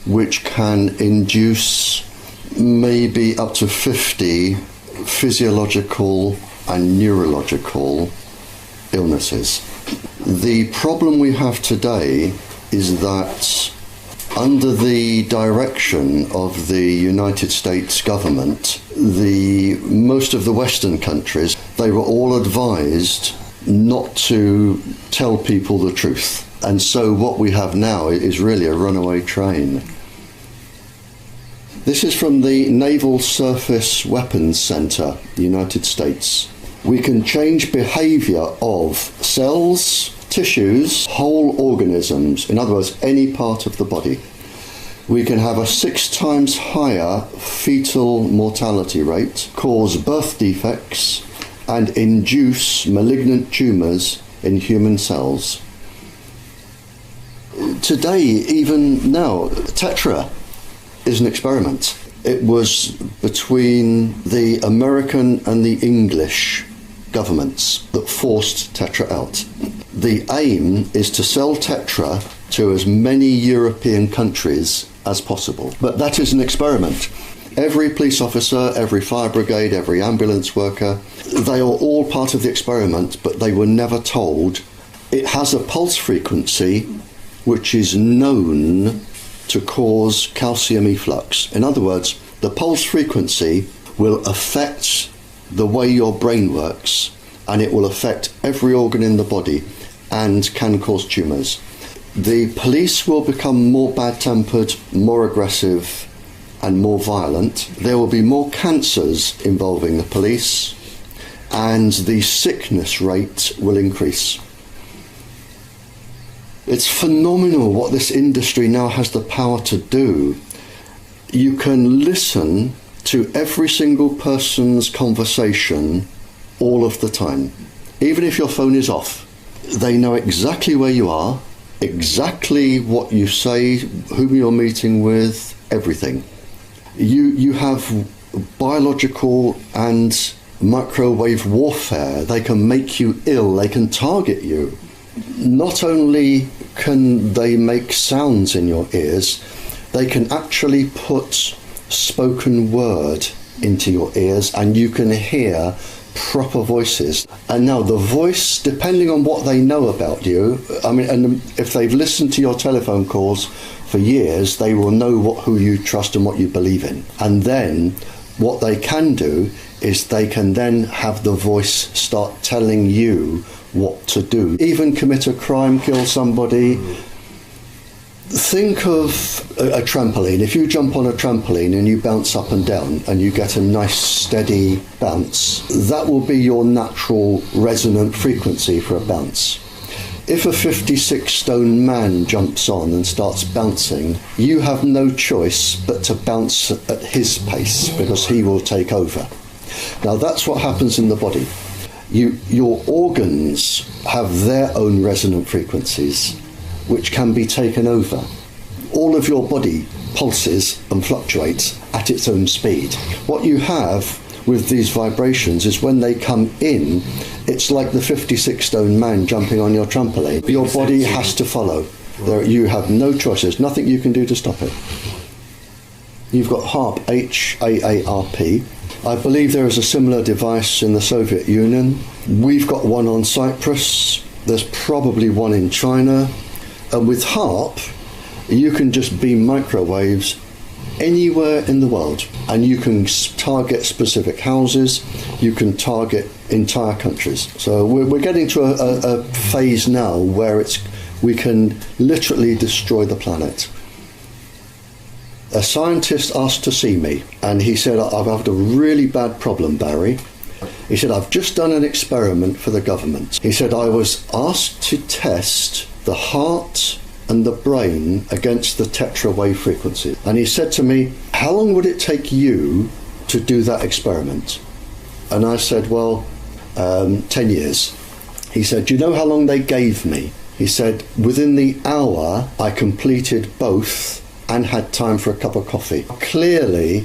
which can induce maybe up to 50 physiological and neurological illnesses. The problem we have today is that under the direction of the United States government, most of the Western countries, they were all advised not to tell people the truth. And so what we have now is really a runaway train. This is from the Naval Surface Weapons Center, United States. We can change behavior of cells, tissues, whole organisms, in other words, any part of the body. We can have a 6 times higher fetal mortality rate, cause birth defects, and induce malignant tumours in human cells. Today, even now, Tetra is an experiment. It was between the American and the English governments that forced Tetra out. The aim is to sell Tetra to as many European countries as possible. But that is an experiment. Every police officer, every fire brigade, every ambulance worker, they are all part of the experiment, but they were never told. It has a pulse frequency which is known to cause calcium efflux. In other words, the pulse frequency will affect the way your brain works, and it will affect every organ in the body and can cause tumours. The police will become more bad-tempered, more aggressive and more violent. There will be more cancers involving the police, and the sickness rate will increase. It's phenomenal what this industry now has the power to do. You can listen to every single person's conversation all of the time, even if your phone is off. They know exactly where you are, exactly what you say, whom you're meeting with, everything. You have biological and microwave warfare. They can make you ill, they can target you. Not only can they make sounds in your ears, they can actually put spoken word into your ears and you can hear proper voices. And now the voice, depending on what they know about you, and if they've listened to your telephone calls for years, they will know who you trust and what you believe in. And then what they can do is they can then have the voice start telling you what to do. Even commit a crime, kill somebody. Think of a trampoline. If you jump on a trampoline and you bounce up and down and you get a nice steady bounce, that will be your natural resonant frequency for a bounce. If a 56-stone man jumps on and starts bouncing, you have no choice but to bounce at his pace because he will take over. Now that's what happens in the body. Your organs have their own resonant frequencies which can be taken over. All of your body pulses and fluctuates at its own speed. What you have with these vibrations is when they come in, it's like the 56-stone man jumping on your trampoline. Your body has to follow. You have no choice. There's nothing you can do to stop it. You've got HAARP, H-A-A-R-P. I believe there is a similar device in the Soviet Union. We've got one on Cyprus. There's probably one in China. And with HAARP, you can just beam microwaves anywhere in the world. And you can target specific houses. You can target entire countries. So we're getting to a phase now where we can literally destroy the planet. A scientist asked to see me, and he said, I've had a really bad problem, Barrie. He said, I've just done an experiment for the government. He said, I was asked to test the heart and the brain against the tetra wave frequency. And he said to me, how long would it take you to do that experiment? And I said, well, 10 years. He said, do you know how long they gave me? He said, within the hour, I completed both and had time for a cup of coffee. Clearly,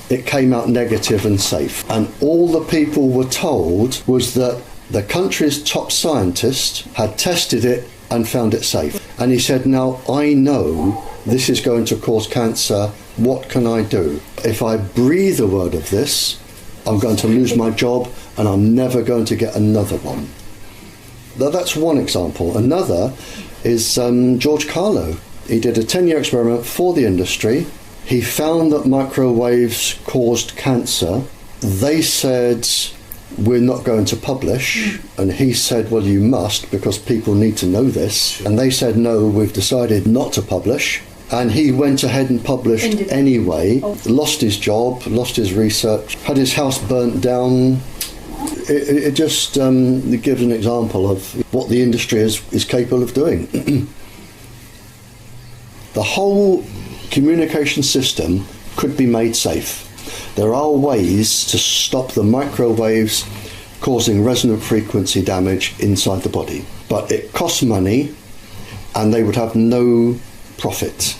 it came out negative and safe. And all the people were told was that The country's top scientist had tested it and found it safe. And he said, now I know this is going to cause cancer. What can I do? If I breathe a word of this, I'm going to lose my job and I'm never going to get another one. Now, that's one example. Another is George Carlo. He did a 10-year experiment for the industry. He found that microwaves caused cancer. They said, we're not going to publish. And he said, well, you must, because people need to know this. And they said, no, we've decided not to publish. And he went ahead and published anyway, lost his job, lost his research, had his house burnt down. It just gives an example of what the industry is capable of doing. The whole communication system could be made safe. There are ways to stop the microwaves causing resonant frequency damage inside the body. But it costs money and they would have no profit.